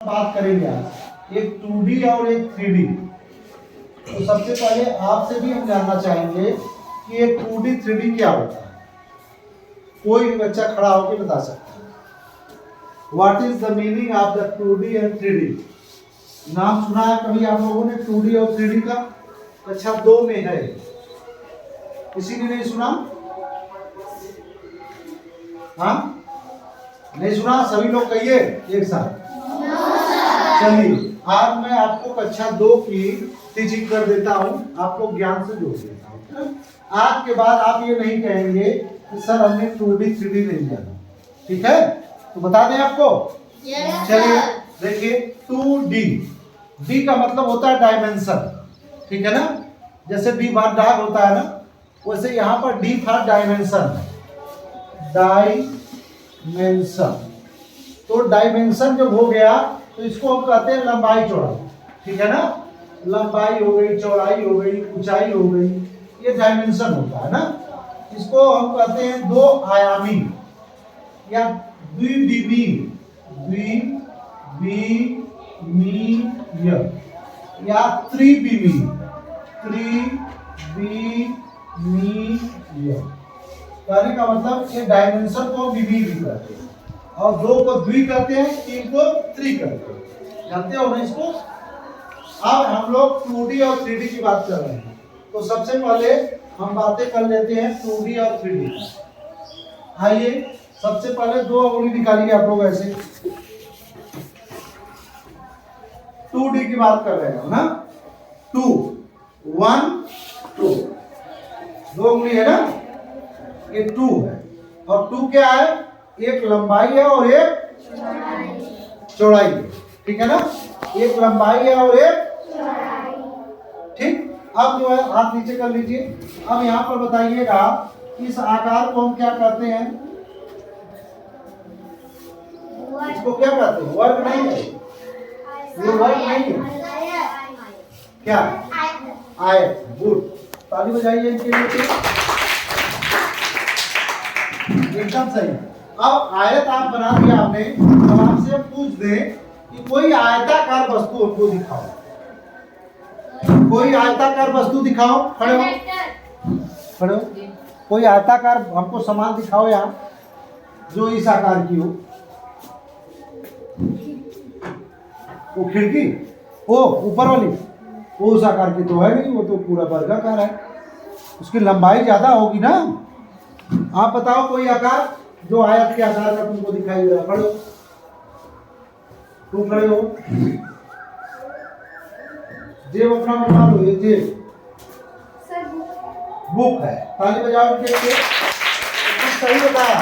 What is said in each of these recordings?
बात करेंगे आज एक 2D और एक 3D। तो सबसे पहले आपसे भी हम जानना चाहेंगे कि एक 2D 3D क्या होता है। कोई भी बच्चा खड़ा होकर बता सकता है। What is the meaning of the 2D and 3D? नाम सुना है कभी आप लोगों ने 2D और 3D का? कक्षा 2 में है, किसी ने नहीं सुना? हाँ, नहीं सुना? सभी लोग कहिए एक साथ। चलिए आज मैं आपको कक्षा 2 की टीचिंग कर देता हूँ, आपको ज्ञान से जोड़ देता हूँ। आज के बाद आप ये नहीं कहेंगे कि सर हमने 2D 3D नहीं जाना, ठीक है? तो बता दें आपको। चलिए देखिए 2D, D का मतलब होता है डायमेंशन, ठीक है ना? जैसे D बार डाग होता है ना, वैसे यहाँ पर D था डायमेंशन। डायमेंशन तो डायमेंशन जब हो गया तो इसको हम कहते हैं लंबाई चौड़ाई, ठीक है ना? लंबाई हो गई, चौड़ाई हो गई, ऊंचाई हो गई, ये डायमेंशन होता है ना? इसको हम कहते हैं दो आयामी या द्विविमीय, या त्रिविमीय। कहने का मतलब ये डायमेंशन को विमीय भी कहते हैं और दो को द्वि कहते हैं, तीन को त्रि कहते हैं। जानते हो ना इसको? अब हम लोग 2D और 3D की बात कर रहे हैं, तो सबसे पहले हम बातें कर लेते हैं 2D और 3D। आइए सबसे पहले दो उंगली निकालिए आप लोग ऐसे। 2D की बात कर रहे हैं ना? 2 1 2 दो उंगली है ना? ये 2 है और 2 क्या है? एक लंबाई है और एक चौड़ाई है, ठीक है ना? एक लंबाई है और एक ठीक। अब जो है हाथ नीचे कर लीजिए। अब यहाँ पर बताइएगा इस आकार को हम क्या कहते हैं? इसको क्या कहते हैं? वर्ग नहीं है, ये वर्ग नहीं है, क्या? आयत। गुड, ताली बजाइए इनके लिए। एकदम सही। अब आयत आप बना दिया आपने, अब आपसे पूछ दें कि कोई आयताकार वस्तु हमको दिखाओ, कोई आयताकार वस्तु दिखाओ। खड़े हो, खड़े हो। कोई आयताकार हमको सामान दिखाओ यहाँ जो इस आकार की हो। वो खिड़की, वो ऊपर वाली, वो उस आकार की तो है नहीं, वो तो पूरा वर्गाकार है, उसकी लंबाई ज्यादा होगी ना। आप बताओ कोई आकार जो आयत के आकार का तुमको दिखाई दे रहा है। खड़े हो, तुम खड़े हो। जेब अपना बना लो, ये जेब बुक है। ताली बजाओ उनके लिए। एकदम सही बताया।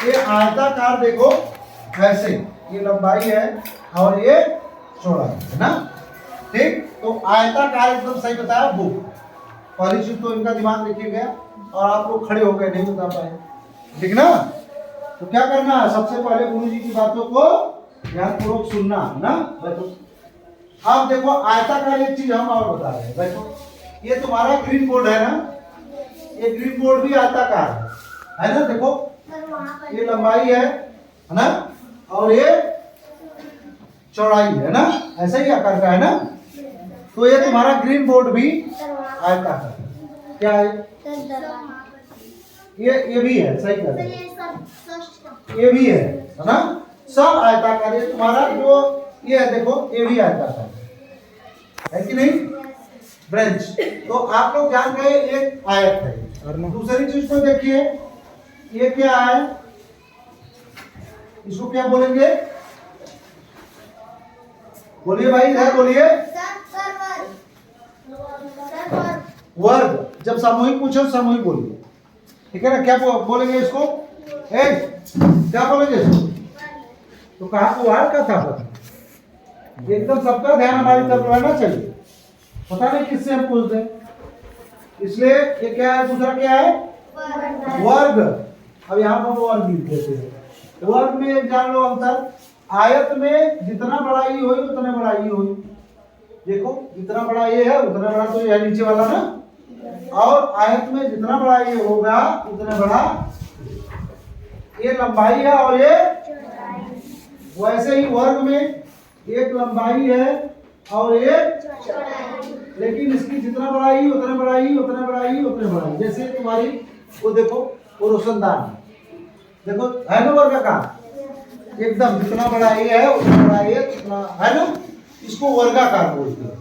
ये आयताकार देखो ऐसे, ये लंबाई है और ये चौड़ाई है ना? ठीक, तो आयताकार एकदम सही बताया, बुक। पहली चीज तो इनका दिमाग रखिए गया और आप लोग खड़े हो गए, नहीं बता पाए, ठीक ना? तो क्या करना है? सबसे पहले गुरु जी की बातों को ध्यानपूर्वक सुनना है ना? बैठो। अब देखो आयताकार एक चीज हम और बता रहे हैं, बैठो। ये तुम्हारा ग्रीन बोर्ड है ना? ये ग्रीन बोर्ड भी आयताकार है ना? देखो ये लंबाई है ना? और ये चौड़ाई है ना? ऐसा ही आकार का है ना? तो ये तुम्हारा ग्रीन बोर्ड भी आयताकार है। क्या है? ये भी है, सही कर रहे हैं। ये भी है ना? सब आयताकार। ये तुम्हारा जो ये है देखो, ये भी आयताकार है कि नहीं? ब्रेंच। तो आप लोग जान गए एक आयत है। दूसरी चीज को देखिए, ये क्या है? इसको क्या बोलेंगे? बोलिए भाई, इधर बोलिए। वर्ग। जब सामूहिक पूछो सामूहिक बोलिए, ठीक है ना? क्या बोलेंगे इसको? क्या बोलेंगे इसको? तो कहा वर्ग का था, एकदम सबका ध्यान हमारी तरफ रहना चाहिए। पता नहीं किससे हम पूछ दें, इसलिए ये क्या है? दूसरा क्या है? वर्ग। अब यहाँ पर वर्ग लिख देते हैं। वर्ग में एक जान लो अंतर, आयत में जितना बड़ा ये हो उतना बड़ा ये हो। देखो जितना बड़ा ये है उतना बड़ा तो ये है नीचे वाला ना, और आयत में जितना बड़ा ये होगा उतना बड़ा ये लंबाई है और ये वैसे ही वर्ग में एक लंबाई है और एक, लेकिन इसकी जितना बढ़ाई उतना बढ़ाई उतना बढ़ाई उतना बढ़ाई। जैसे तुम्हारी वो देखो, वो रोशनदान देखो, है ना वर्गाकार, एकदम जितना बढ़ाई है उतना बढ़ाई है, उतना है ना, इसको वर्गाकार बोलते हैं।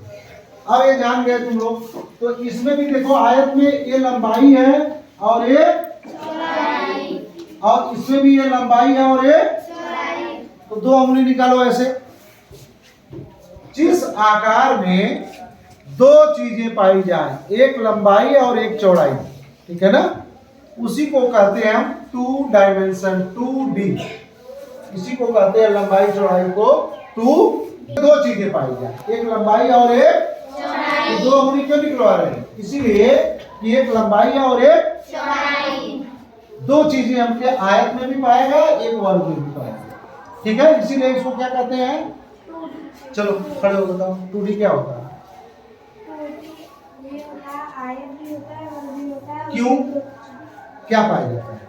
अब ये जान गए तुम लोग। तो इसमें भी देखो, आयत में ये लंबाई है और ये चौड़ाई, और इसमें भी ये लंबाई है और ये चौड़ाई। तो दो उंगली निकालो ऐसे। जिस आकार में दो चीजें पाई जाए, एक लंबाई और एक चौड़ाई, ठीक है ना, उसी को कहते हैं हम टू डायमेंशन, 2D। इसी को कहते हैं लंबाई चौड़ाई को दो चीजें पाई जाए, एक लंबाई और एक चौड़ाई। दो उंगली क्यों निकलवा रहे हैं? इसीलिए कि एक लंबाई और एक चौड़ाई, दो चीजें हमके आयत में भी पाएगा, एक वर्ग में भी पाएगा, ठीक है। इसीलिए इसको क्या कहते हैं? चलो खड़े हो बताओ, 2D क्या होता है? आयत भी होता है, वर्ग भी होता है। क्यों? क्या पाया जाता है?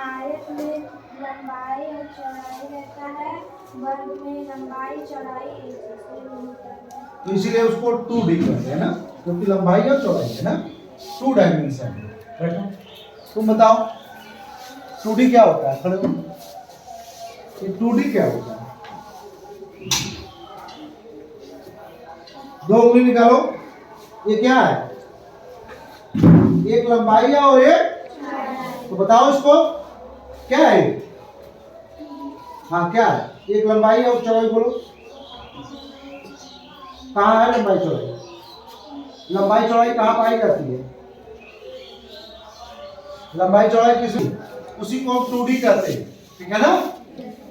आयत में लंबाई और चौड़ाई रहता है, वर्ग में लंबाई चौड़ाई एक जैसे होता है, तो इसीलिए उसको 2D कहते हैं ना, क्योंकि लंबाई और चौड़ाई है ना, 2 डायमेंशन है। बैठो, तुम बताओ 2D क्या होता है? खड़े हो, ये 2D क्या होता है? दो उंगली निकालो, ये क्या है? एक लंबाई है और एक, तो बताओ इसको क्या है? हाँ क्या है? एक लंबाई और चौड़ाई बोलो, कहाँ है लंबाई चौड़ाई? लंबाई चौड़ाई कहाँ पाई जाती है? लंबाई चौड़ाई किसी, उसी को 2D कहते हैं, ठीक है ना,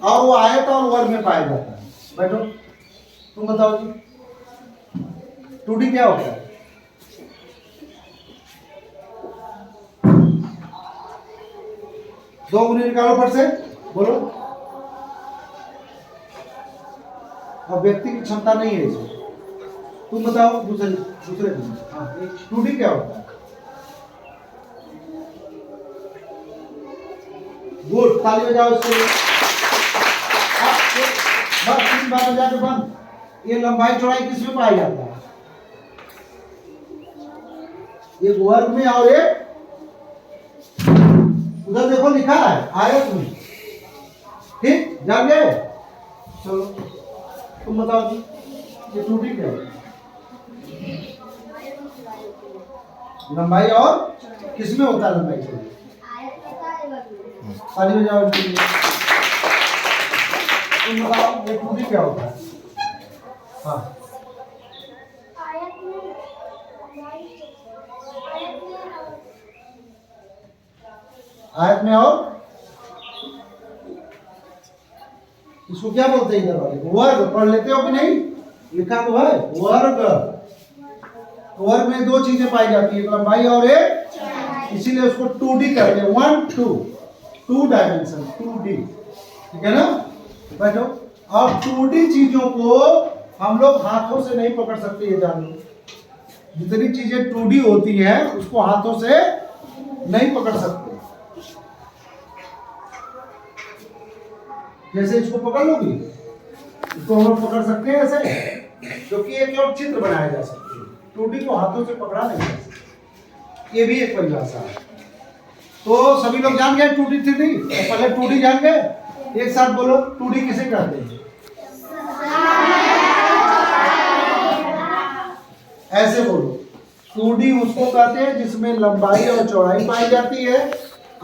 और वो आयत और वर्ग में पाया जाता है। बैठो, तुम बताओ जी 2D क्या होता है? दो उंगली निकालो फट से, बोलो। अब व्यक्ति की क्षमता नहीं है इसमें, तुम बताओ दूसरे दिन। हाँ, 2D क्या होता है? गुड, ताली बजाओ इसके लिए। बस इस बात बजा के बंद। ये लंबाई चौड़ाई किस में पाया जाता है? एक वर्ग में और एक, उधर देखो लिखा है आयत में, ठीक, जान गए? चलो तुम बताओ जी, ये 2D क्या है? लंबाई और किस में होता है लंबाई चौड़ाई? ताली बजाओ इनके लिए। तुम बताओ ये 2D क्या होता है? हाँ, आयत में आयत में और, इसको क्या बोलते हैं इधर वाले? वर्ग। पढ़ लेते हो कि नहीं? लिखा तो है वर्ग। वर्ग में दो चीजें पाई जाती है, एक लंबाई और एक, इसीलिए उसको 2D कहते हैं। 1 2, 2 डायमेंशन, 2D, ठीक है ना। बैठो। अब 2D चीजों को हम लोग हाथों से नहीं पकड़ सकते, ये जान लो। जितनी चीजें 2D होती हैं उसको हाथों से नहीं पकड़ सकते। जैसे इसको पकड़ लोगी, इसको हम लोग पकड़ सकते हैं ऐसे, क्योंकि एक और चित्र बनाया जा सकते हैं। 2D को हाथों से पकड़ा नहीं जा सकता, ये भी एक परिभाषा है। तो सभी लोग जान गए 2D 3D? पहले 2D जान गए, एक साथ बोलो 2D किसे कहते हैं? ऐसे बोलो, 2D उसको कहते हैं जिसमें लंबाई और चौड़ाई पाई जाती है।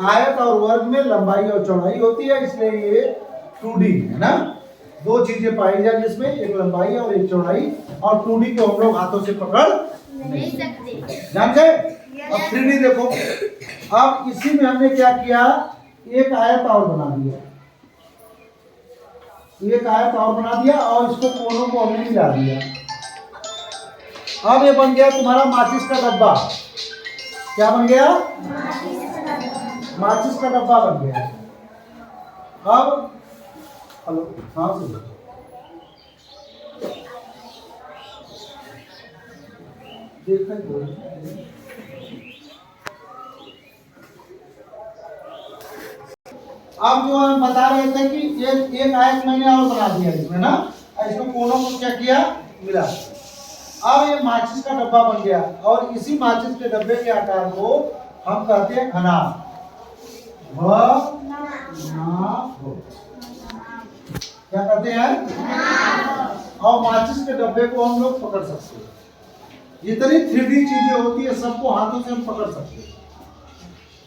आयत और वर्ग में लंबाई और चौड़ाई होती है, इसलिए ये 2D है ना। दो चीजें पाई जाए जिसमें एक लंबाई और एक चौड़ाई, और 2D को हम लोग हाथों से पकड़ नहीं सकते, जान गए? अब 3D देखो। अब इसी में हमने क्या किया, एक आयत और बना दिया, एक आयत और बना दिया और इसको कोनों को हमने मिला दिया। अब ये बन गया तुम्हारा माचिस का डब्बा। क्या बन गया? माचिस का डब्बा बन गया। अब हेलो, हाँ सुनो, देखा अब जो हम बता रहे थे कि एक आयत मैंने और बना दिया इसमें ना, इसमें कोनों को क्या किया, मिला। अब ये माचिस का डब्बा बन गया और इसी माचिस के डब्बे के आकार को हम कहते हैं घनाभ। क्या कहते हैं? और माचिस के डब्बे को हम लोग पकड़ सकते हैं। जितनी 3D चीजें होती है सबको हाथों से हम पकड़ सकते हैं।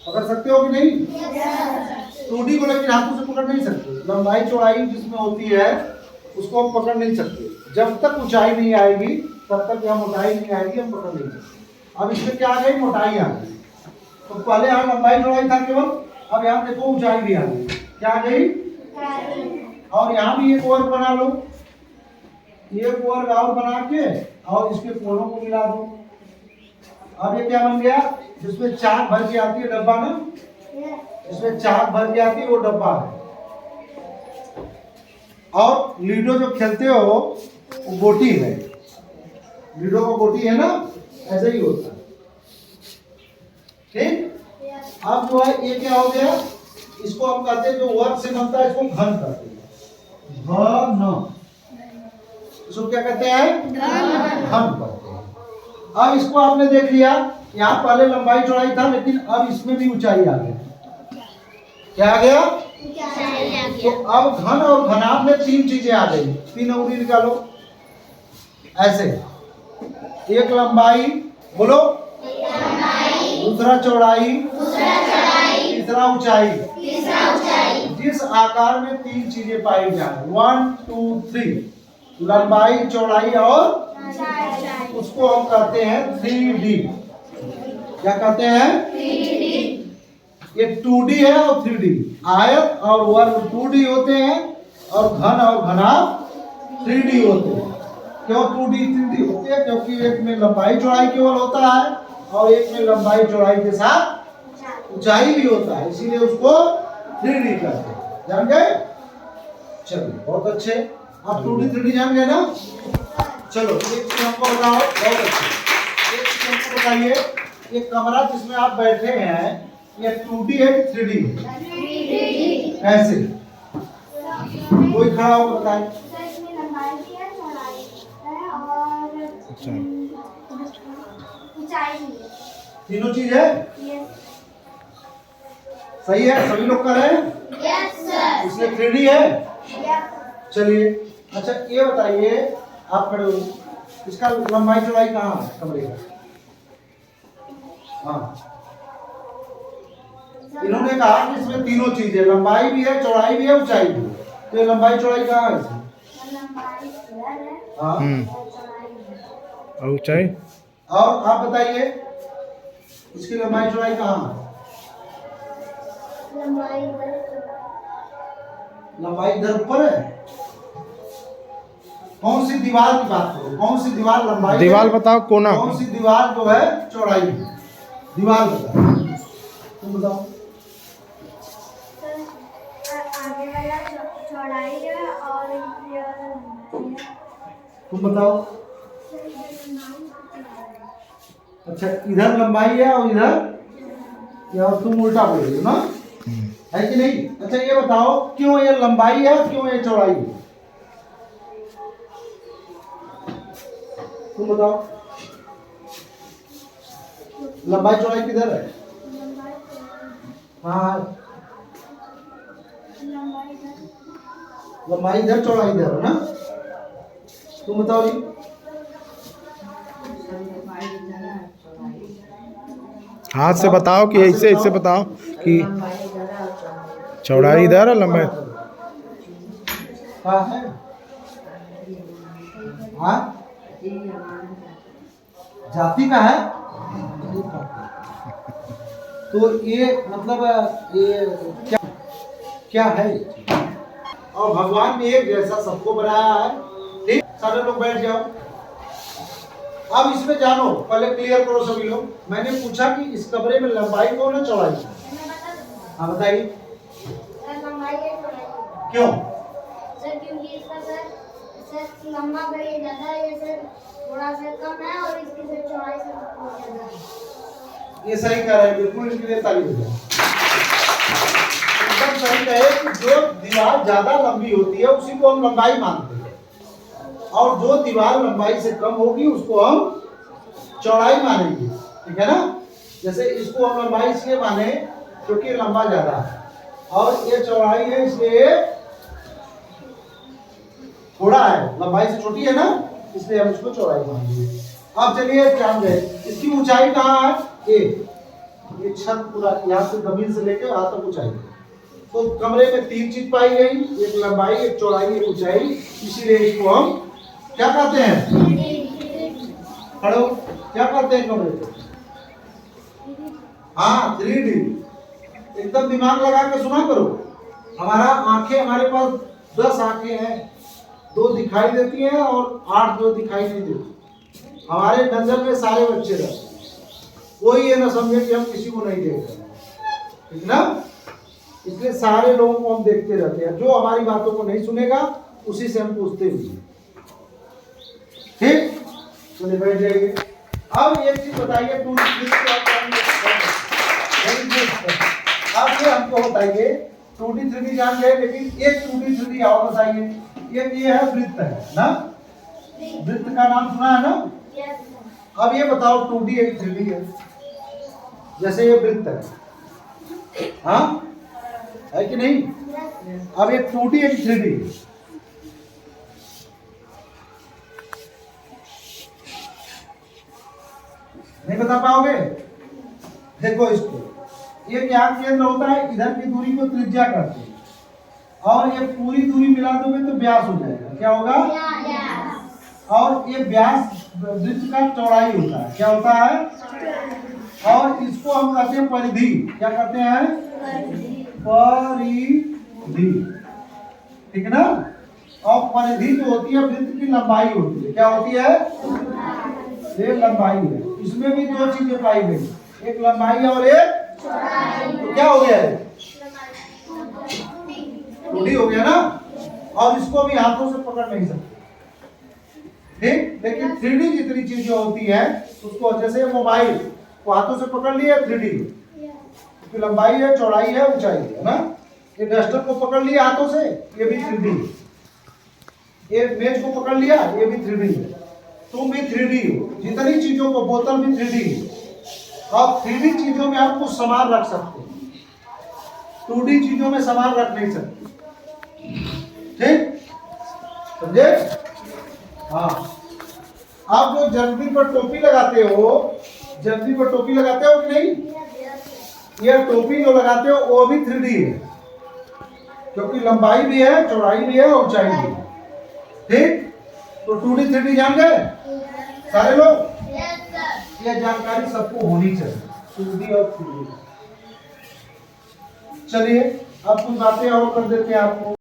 पकड़ सकते हो कि नहीं? 2D को लेकिन हाथों से पकड़ नहीं सकते। लंबाई चौड़ाई जिसमें होती है उसको हम पकड़ नहीं सकते। जब तक ऊंचाई नहीं आएगी तब तक या मोटाई नहीं आएगी हम पकड़ नहीं सकते। अब इसमें क्या आ गई, मोटाई आ गई। तो पहले यहाँ लंबाई चौड़ाई था केवल, अब यहाँ देखो ऊंचाई भी आ गई। क्या आ गई? और यहाँ भी एक और बना लो, एक और बना के और इसके कोनों को मिला दो। अब ये क्या बन गया, जिसमें चाक भर के आती है डब्बा ना, इसमें चाक भर के आती है वो डब्बा है। और लीडो जो खेलते हो वो गोटी है, लीडो का गोटी है ना, ऐसे ही होता है। ठीक। अब जो है ये क्या हो गया, इसको हम कहते हैं जो वर्ग से बनता है इसको घन कहते हैं। घन, इसको क्या कहते हैं? घन कहते हैं। अब इसको आपने देख लिया, यहाँ पहले लंबाई चौड़ाई था लेकिन अब इसमें भी ऊंचाई आ गई। क्या आ गया? तो अब घन और घनाभ में 3 चीजें आ गई। 3 अंगुली निकालो ऐसे, एक लंबाई बोलो, दूसरा चौड़ाई, तीसरा ऊंचाई। जिस आकार में 3 चीजें पाई जाए, 1 2 3, लंबाई चौड़ाई और उसको हम कहते हैं 3D। क्या कहते हैं? 3D। ये 2D है और 3D। आयत और वर्ग 2D होते हैं और घन और घनाभ 3D होते हैं। क्यों 2D 3D होते हैं? क्योंकि एक में लंबाई चौड़ाई केवल होता है और एक में लंबाई चौड़ाई के साथ ऊंचाई भी होता है, इसीलिए उसको 3D कहते हैं। जान गए? चलिए बहुत अच्छे, आप 2D 3D जान गए ना। चलो एक चीज हमको बताओ, बहुत अच्छे, एक चीज हमको बताइए, ये कमरा जिसमें आप बैठे हैं ये 2D है कि 3D है? 3D। कैसे? कोई खड़ा होकर बताए। इसमें लंबाई भी है, चौड़ाई है और ऊंचाई भी है। तीनों चीज है? सही है? सभी लोग कर रहे हैं? Yes sir. इसमें 3D है? यस। चलिए अच्छा ये बताइए, आप खड़े हो, इसका लंबाई चौड़ाई कहाँ है कमरे का? हाँ, इन्होंने कहा कि इसमें तीनों चीजें, लंबाई भी है, चौड़ाई भी है, ऊंचाई भी है। तो ये लंबाई चौड़ाई कहाँ है इसमें? हाँ और ऊंचाई? और आप बताइए इसकी लंबाई चौड़ाई कहाँ है? लंबाई इधर ऊपर है। कौन सी दीवार की बात करो, कौन सी दीवार लंबाई? दीवार बताओ, कोना। कौन सी दीवार जो है चौड़ाई है? दीवार बताओ, तुम बताओ। आगे वाला चौड़ाई है और तुम बताओ। अच्छा इधर लंबाई है और इधर, या तुम उल्टा बोल रहे हो ना, है कि नहीं? अच्छा ये बताओ क्यों ये लंबाई है, क्यों ये चौड़ाई है? तुम बताओ, लंबाई चौड़ाई किधर है? हाँ लंबाई इधर, चौड़ाई इधर है ना। तुम बताओ जी। हाथ से बताओ कि ऐसे ऐसे बताओ कि चौड़ाई इधर है, लंबाई हाँ है। हाँ जाति का है। तो ये मतलब ये क्या क्या है? और भगवान ने एक जैसा सबको बनाया है। ठीक, सारे लोग बैठ जाओ। अब इसमें जानो, पहले क्लियर करो सभी लोग। मैंने पूछा कि इस कमरे में लंबाई कौन है, चौड़ाई? हाँ बताइए। क्यों? सर क्योंकि इसका सर लंबा बड़ी ज्यादा है, ये सर थोड़ा सा कम है और इसकी सर चौड़ाई से बहुत ज्यादा है। ये सही कह रहे हैं, बिल्कुल इनके लिए ताली बजाओ। एकदम सही कहे कि जो दीवार ज्यादा लंबी होती है उसी को हम लंबाई मानते हैं, और जो दीवार लंबाई से कम होगी उसको हम चौड़ाई मानेंगे। ठीक है ना? जैसे इसको हम लंबाई इसलिए माने क्योंकि ये लंबा ज्यादा है, और ये चौड़ाई है इसलिए थोड़ा है, लंबाई से छोटी है ना, इसलिए हम इसको चौड़ाई मानेंगे। अब चलिए ध्यान दें, इसकी ऊंचाई कहाँ है? ये छत पूरा यहाँ से जमीन से लेकर यहाँ तक ऊंचाई। तो कमरे में 3 चीज पाई गई, एक लंबाई, एक चौड़ाई, एक ऊंचाई, इसीलिए इसको हम क्या कहते हैं? पढ़ो, क्या कहते हैं कमरे को? हाँ, 3D। एकदम दिमाग लगा के सुना करो। हमारे पास 10 आंखें हैं, 2 दिखाई देती हैं और 8 जो दिखाई नहीं देती। हमारे नजर में सारे बच्चे रहते हैं, कोई ये ना समझे कि हम किसी को नहीं देख रहे, ठीक ना? इसलिए सारे लोगों को हम देखते रहते हैं, जो हमारी बातों को नहीं सुनेगा उसी से हम पूछते भी हैं। ठीक, चलिए बैठ जाइए। अब एक चीज बताइए, अब ये हमको बताइए 2D 3D जान गए, लेकिन एक 2D 3D और बताइए। ये है वृत्त, है ना? वृत्त का नाम सुना है ना? अब ये बताओ 2D एक 3D है, जैसे ये वृत्त है, हाँ है कि नहीं? अब एक 2D एक 3D है। नहीं बता पाओगे? देखो इसको, ये क्या केंद्र होता है, इधर की दूरी को त्रिज्या कहते हैं, और ये पूरी दूरी मिला दोगे तो व्यास हो जाएगा। क्या होगा? और ये व्यास वृत्त का चौड़ाई होता है। क्या होता है? और इसको हम कहते हैं परिधि। क्या कहते हैं? परिधि। ठीक है ना? और परिधि जो होती है वृत्त की लंबाई होती है। क्या होती है? ये लंबाई है। इसमें भी 2 चीजें पाई गई, एक लंबाई और एक तो क्या हो गया है? 2D हो गया ना? और इसको भी हाथों से पकड़ नहीं सकते, ठीक? लेकिन 3D जितनी चीजें होती है उसको, जैसे मोबाइल को हाथों से पकड़ लिया 3D, उसकी लंबाई है, चौड़ाई है, ऊंचाई है ना? ये डस्टर को पकड़ लिया हाथों से, ये भी 3D। ये मेज को पकड़ लिया, ये भी 3D है। तुम भी 3D हो, जितनी चीजों को, बोतल भी 3D है। और 3D चीजों में हम कुछ सामान रख सकते हैं, 2D चीजों में सामान रख नहीं सकते, ठीक? समझे? हाँ। आप जो जल्दी पर टोपी लगाते हो, जल्दी पर टोपी लगाते हो कि नहीं? ये टोपी जो लगाते हो वो भी 3D है, क्योंकि लंबाई भी है, चौड़ाई भी है, ऊंचाई भी है, ठीक? तो 2D 3D जान गए सारे लोग? यह जानकारी सबको होनी चाहिए, 2D और 3D। चलिए अब कुछ बातें और कर देते हैं आपको।